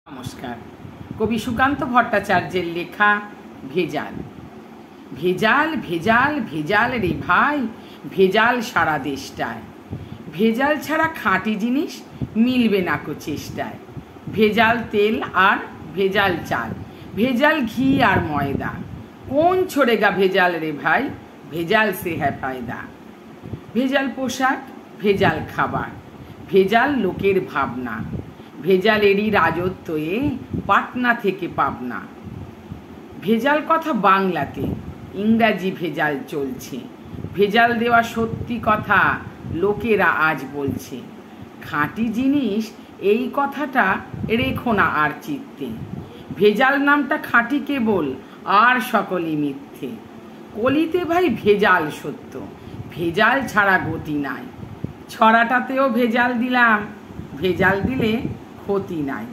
নমস্কার। কবি সুকান্ত ভট্টাচার্যের লেখা ভেজাল। ভেজাল ভেজাল ভেজাল রে ভাই, ভেজাল সারা দেশটায়। ভেজাল ছাড়া খাঁটি জিনিস মিলবে না কো চেষ্টায়। ভেজাল তেল আর ভেজাল চাল, ভেজাল ঘি আর ময়দা। কোন ছোড়েগা ভেজাল রে ভাই, ভেজাল সে হ্যায় ফায়দা। ভেজাল পোশাক, ভেজাল খাবার, ভেজাল লোকের ভাবনা। ভেজালেরই রাজত্বে পাটনা থেকে পাবনা। ভেজাল কথা বাংলাতে, ইংরাজি ভেজাল চলছে। ভেজাল দেওয়া সত্যি কথা লোকেরা আজ বলছে। খাঁটি জিনিস এই কথাটা রেখো না আর চিত্তে। ভেজাল নামটা খাঁটি কেবল, আর সকলই মিথ্যে। কলিতে ভাই ভেজাল সত্য, ভেজাল ছাড়া গতি নাই। ছড়াটাতেও ভেজাল দিলাম, ভেজাল দিলে ক্ষতি নাই।